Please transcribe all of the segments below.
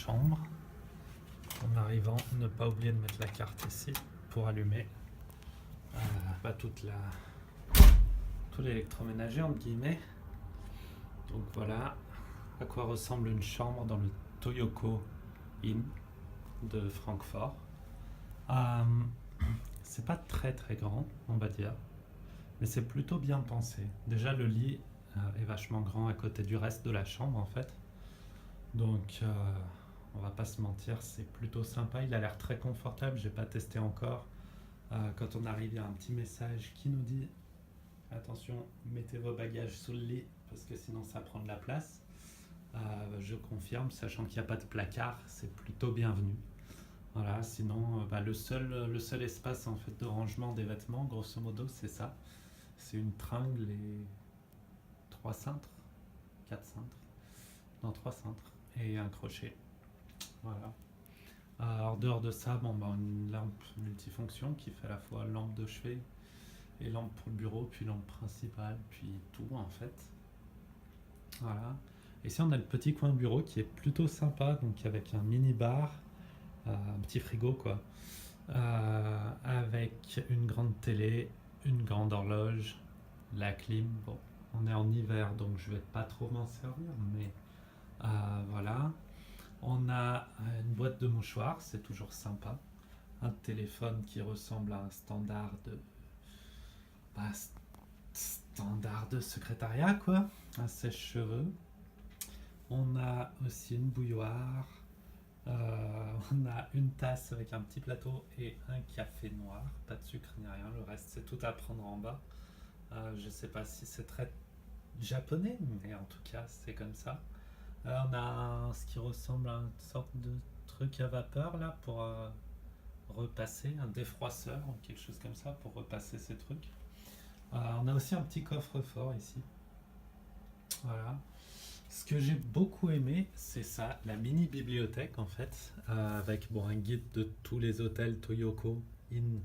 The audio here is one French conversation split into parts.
chambre. En arrivant, ne pas oublier de mettre la carte ici pour allumer tout l'électroménager entre guillemets. Donc voilà à quoi ressemble une chambre dans le Toyoko Inn de Francfort. C'est pas très très grand, on va dire, mais c'est plutôt bien pensé. Déjà le lit est vachement grand à côté du reste de la chambre en fait. Donc on va pas se mentir, c'est plutôt sympa. Il a l'air très confortable, j'ai pas testé encore. Quand on arrive, il y a un petit message qui nous dit attention, mettez vos bagages sous le lit parce que sinon ça prend de la place. Je confirme, sachant qu'il n'y a pas de placard, c'est plutôt bienvenu. Voilà, sinon le seul espace en fait de rangement des vêtements, grosso modo, c'est ça. C'est une tringle et 3 cintres, 4 cintres, non 3 cintres et un crochet. Voilà. En dehors de ça, une lampe multifonction qui fait à la fois lampe de chevet et lampe pour le bureau, puis lampe principale, puis tout en fait. Voilà. Ici on a le petit coin bureau qui est plutôt sympa, donc avec un mini bar, un petit frigo quoi, avec une grande télé, une grande horloge, la clim. Bon, on est en hiver donc je vais pas trop m'en servir, mais voilà. On a une boîte de mouchoirs, c'est toujours sympa. Un téléphone qui ressemble à un standard de secrétariat quoi, un sèche-cheveux. On a aussi une bouilloire. On a une tasse avec un petit plateau et un café noir, pas de sucre ni rien, le reste c'est tout à prendre en bas. Je sais pas si c'est très japonais, mais en tout cas c'est comme ça. On a ce qui ressemble à une sorte de truc à vapeur là pour repasser, un défroisseur ou quelque chose comme ça pour repasser ces trucs. On a aussi un petit coffre-fort ici. Voilà. Ce que j'ai beaucoup aimé, c'est ça, la mini bibliothèque en fait, avec un guide de tous les hôtels Toyoko Inn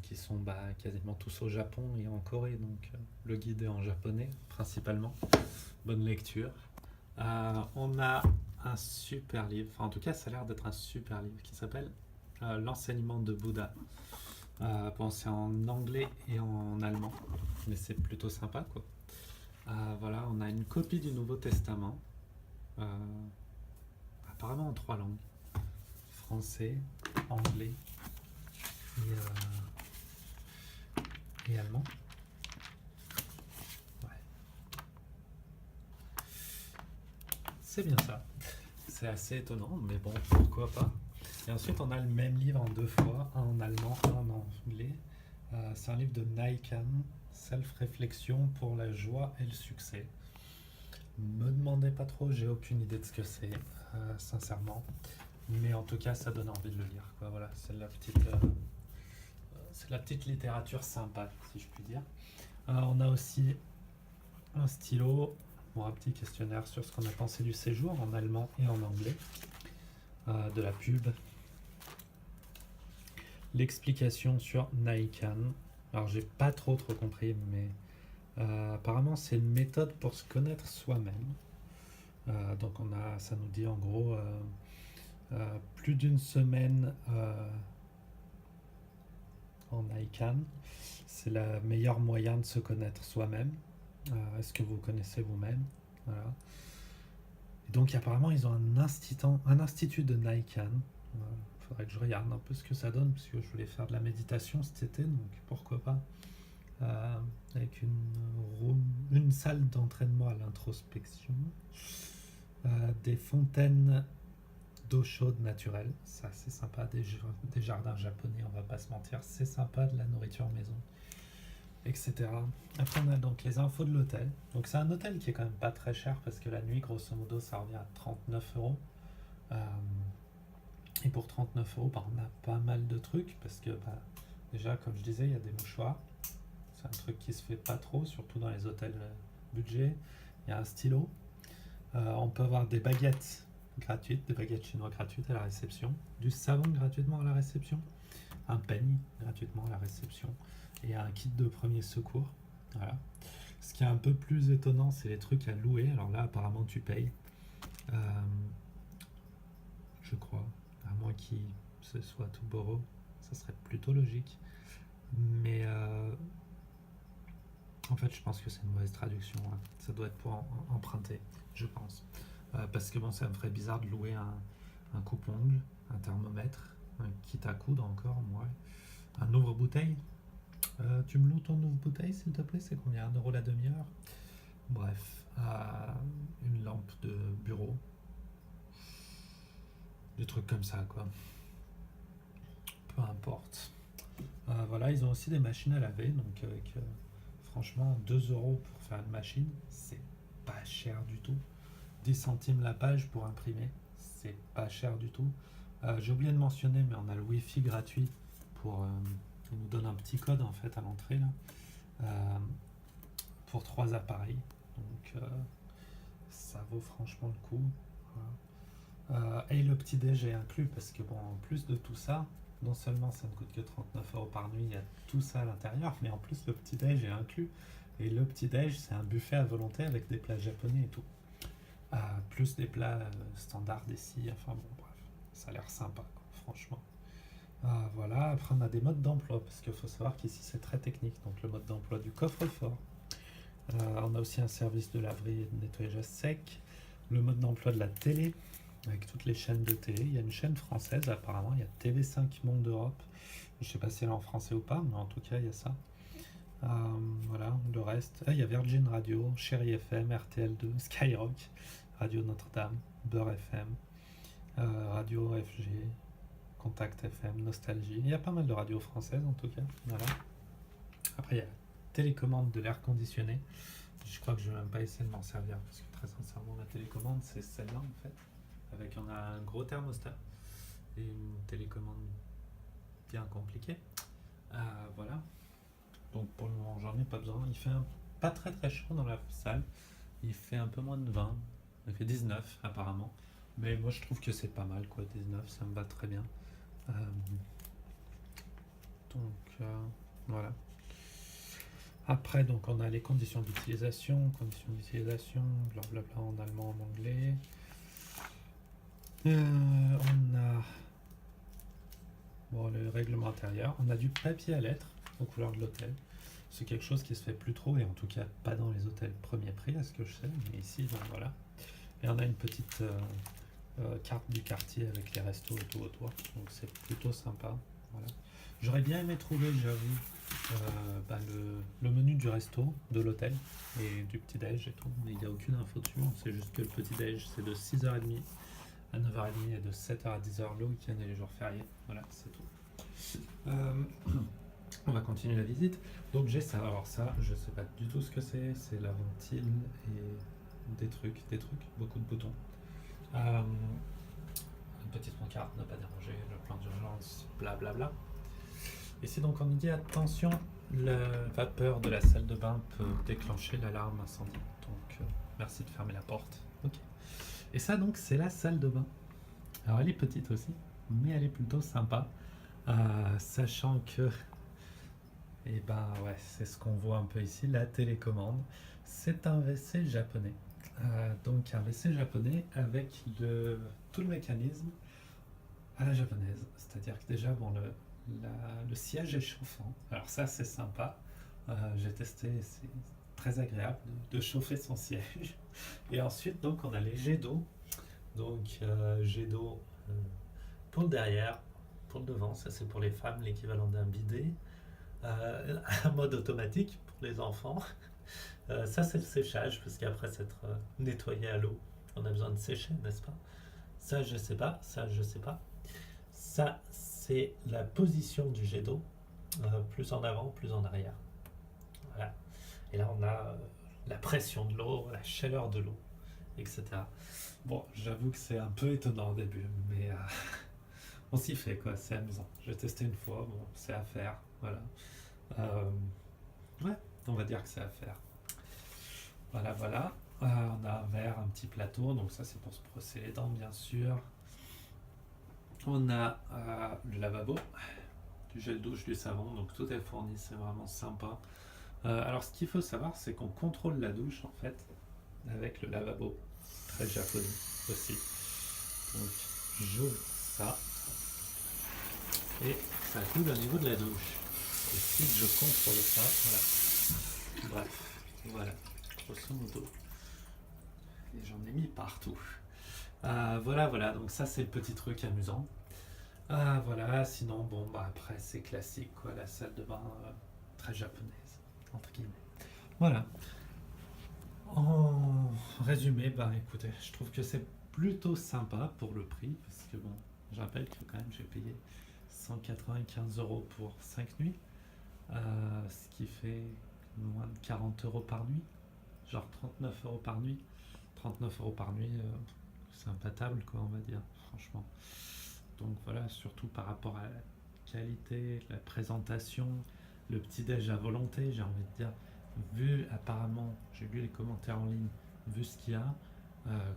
qui sont quasiment tous au Japon et en Corée, donc le guide est en japonais principalement. Bonne lecture. On a un super livre, enfin en tout cas ça a l'air d'être un super livre qui s'appelle L'enseignement de Bouddha. C'est en anglais et en allemand, mais c'est plutôt sympa quoi. Voilà, on a une copie du Nouveau Testament, apparemment en 3 langues, français, anglais et allemand. Ouais. C'est bien ça. C'est assez étonnant, mais bon, pourquoi pas. Et ensuite, on a le même livre en 2 fois, un en allemand, un en anglais. C'est un livre de Naikan, Self-réflexion pour la joie et le succès. Me demandez pas trop, j'ai aucune idée de ce que c'est, sincèrement. Mais en tout cas, ça donne envie de le lire, quoi. Voilà, c'est la petite littérature sympa, si je puis dire. On a aussi un stylo, un petit questionnaire sur ce qu'on a pensé du séjour en allemand et en anglais. De la pub. L'explication sur Naikan. Alors j'ai pas trop compris, mais apparemment c'est une méthode pour se connaître soi-même. Donc ça nous dit en gros plus d'une semaine en Naikan, c'est le meilleur moyen de se connaître soi-même. Est-ce que vous connaissez vous-même? Voilà. Et donc apparemment ils ont un institut de Naikan. Faudrait que je regarde un peu ce que ça donne parce que je voulais faire de la méditation cet été, donc pourquoi pas. Avec une salle d'entraînement à l'introspection, des fontaines d'eau chaude naturelle, ça c'est sympa, des jardins japonais, on va pas se mentir, c'est sympa, de la nourriture maison, etc. Après on a donc les infos de l'hôtel. Donc c'est un hôtel qui est quand même pas très cher parce que la nuit grosso modo ça revient à 39€. Et pour 39€, on a pas mal de trucs parce que déjà comme je disais il y a des mouchoirs, c'est un truc qui se fait pas trop, surtout dans les hôtels budget. Il y a un stylo, on peut avoir des baguettes gratuites, des baguettes chinoises gratuites à la réception, du savon gratuitement à la réception, un peigne gratuitement à la réception et un kit de premier secours. Voilà. Ce qui est un peu plus étonnant, c'est les trucs à louer. Alors là apparemment tu payes. je crois. À moins qu'il ce soit tout Tuboro, ça serait plutôt logique. Mais en fait, je pense que c'est une mauvaise traduction. Ouais. Ça doit être pour emprunter, je pense. Parce que bon, ça me ferait bizarre de louer un coupe-ongle, un thermomètre, un kit à coudre encore, moi. Un ouvre-bouteille. Tu me loues ton ouvre-bouteille, s'il te plaît? C'est combien? 1 € la demi-heure? Bref, une lampe de bureau. Des trucs comme ça, quoi. Peu importe. Voilà, ils ont aussi des machines à laver, donc avec franchement 2 € pour faire une machine, c'est pas cher du tout. 10 centimes la page pour imprimer, c'est pas cher du tout. J'ai oublié de mentionner, mais on a le Wi-Fi gratuit pour. On nous donne un petit code en fait à l'entrée là, pour 3 appareils. Donc ça vaut franchement le coup. Et le petit déj est inclus parce que bon, en plus de tout ça, non seulement ça ne coûte que 39 € par nuit, il y a tout ça à l'intérieur, mais en plus le petit déj est inclus. Et le petit déj, c'est un buffet à volonté avec des plats japonais et tout. Plus des plats standards d'ici, enfin bon, bref, ça a l'air sympa, quoi, franchement. Voilà, après on a des modes d'emploi, parce qu'il faut savoir qu'ici c'est très technique, donc le mode d'emploi du coffre-fort. On a aussi un service de laverie et de nettoyage à sec, le mode d'emploi de la télé, avec toutes les chaînes de télé. Il y a une chaîne française apparemment, il y a TV5 Monde d'Europe. Je sais pas si elle est en français ou pas, mais en tout cas il y a ça. Voilà, le reste. Il y a Virgin Radio, Chéri FM, RTL2, Skyrock, Radio Notre-Dame, Beurre FM, Radio FG, Contact FM, Nostalgie. Il y a pas mal de radios françaises en tout cas. Voilà. Après il y a la télécommande de l'air conditionné. Je crois que je vais même pas essayer de m'en servir parce que très sincèrement la télécommande c'est celle-là en fait. Avec on a un gros thermostat et une télécommande bien compliquée. Voilà. Donc pour le moment j'en ai pas besoin. Il fait pas très très chaud dans la salle. Il fait un peu moins de 20. Il fait 19 apparemment. Mais moi je trouve que c'est pas mal quoi. 19 ça me va très bien. Donc voilà. Après donc on a les conditions d'utilisation. Blablabla en allemand, en anglais. On a le règlement intérieur. On a du papier à lettres aux couleurs de l'hôtel. C'est quelque chose qui se fait plus trop et en tout cas pas dans les hôtels premier prix à ce que je sais, mais ici donc voilà. Et on a une petite carte du quartier avec les restos et tout autour, donc c'est plutôt sympa. Voilà. J'aurais bien aimé trouver, j'avoue, le menu du resto de l'hôtel et du petit déj et tout, mais il n'y a aucune info dessus. On sait juste que le petit déj c'est de 6h30 à 9h30 et de 7h à 10h le week-end et les jours fériés. Voilà, c'est tout. On va continuer la visite. Donc j'ai ça. Alors ça, je sais pas du tout ce que c'est. C'est la ventile et des trucs, beaucoup de boutons. Une petite pancarte, ne pas déranger, le plan d'urgence, blablabla. Ici donc on nous dit attention, la vapeur de la salle de bain peut déclencher l'alarme incendie. Donc merci de fermer la porte. Ok. Et ça donc c'est la salle de bain. Alors elle est petite aussi, mais elle est plutôt sympa. Sachant que c'est ce qu'on voit un peu ici, la télécommande. C'est un WC japonais. Donc un WC japonais avec tout le mécanisme à la japonaise. C'est-à-dire que déjà, le siège est chauffant. Alors ça, c'est sympa. J'ai testé, c'est très agréable de chauffer son siège. Et ensuite, donc, on a les jets d'eau. Donc, jet d'eau pour le derrière, pour le devant. Ça, c'est pour les femmes, l'équivalent d'un bidet. Un mode automatique pour les enfants. Ça, c'est le séchage, parce qu'après s'être nettoyé à l'eau, on a besoin de sécher, n'est-ce pas? Ça, je sais pas. Ça, c'est la position du jet d'eau, plus en avant, plus en arrière. Voilà. Et là, on a la pression de l'eau, la chaleur de l'eau, etc. Bon, j'avoue que c'est un peu étonnant au début, mais on s'y fait, quoi. C'est amusant. J'ai testé une fois, bon, c'est à faire, voilà. Ouais, on va dire que c'est à faire. Voilà. On a un verre, un petit plateau, donc ça c'est pour se brosser les dents, bien sûr. On a le lavabo, du gel douche, du savon, donc tout est fourni, c'est vraiment sympa. Alors ce qu'il faut savoir, c'est qu'on contrôle la douche en fait avec le lavabo, très japonais aussi. Donc j'ouvre ça et ça coule au niveau de la douche. Et si je contrôle ça, voilà. Bref, voilà, grosso modo. Et j'en ai mis partout. Voilà, donc ça c'est le petit truc amusant. Voilà, sinon, bon, bah après c'est classique, quoi, la salle de bain très japonaise, entre guillemets. Voilà. En résumé, bah écoutez, je trouve que c'est plutôt sympa pour le prix, parce que bon, je rappelle que quand même j'ai payé 195 € pour 5 nuits, ce qui fait moins de 40 € par nuit, genre 39 € par nuit. 39 € par nuit, c'est imbattable, quoi, on va dire, franchement. Donc voilà, surtout par rapport à la qualité, la présentation, le petit-déj à volonté, j'ai envie de dire, vu apparemment, j'ai lu les commentaires en ligne, vu ce qu'il y a,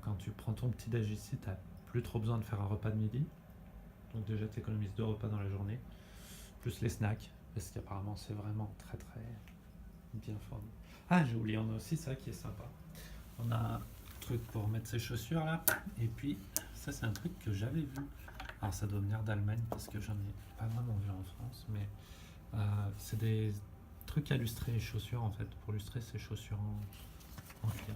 quand tu prends ton petit-déj ici, t'as plus trop besoin de faire un repas de midi. Donc déjà, tu économises 2 repas dans la journée, plus les snacks, parce qu'apparemment, c'est vraiment très très bien fourni. Ah, j'ai oublié, on a aussi ça qui est sympa. On a un truc pour mettre ses chaussures là, et puis ça, c'est un truc que j'avais vu. Alors ça doit venir d'Allemagne parce que j'en ai pas vraiment vu en France, mais c'est des trucs à lustrer les chaussures en fait, pour lustrer ses chaussures en cuir.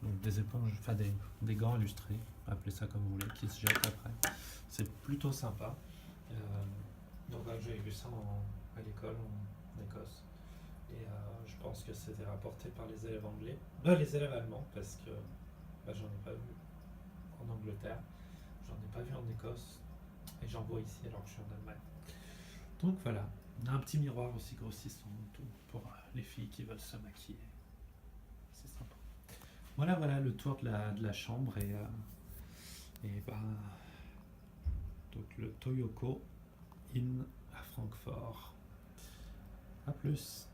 Donc des éponges, enfin des gants à lustrer, appelez ça comme vous voulez, qui se jettent après. C'est plutôt sympa. Euh, donc j'avais vu ça à l'école en Écosse. Et je pense que c'était rapporté par les élèves anglais. Les élèves allemands, parce que j'en ai pas vu en Angleterre, j'en ai pas vu en Écosse, et j'en vois ici alors que je suis en Allemagne. Donc voilà, on a un petit miroir aussi grossissant tout pour les filles qui veulent se maquiller. C'est sympa. Voilà le tour de la chambre et donc le Toyoko Inn à Francfort. A plus.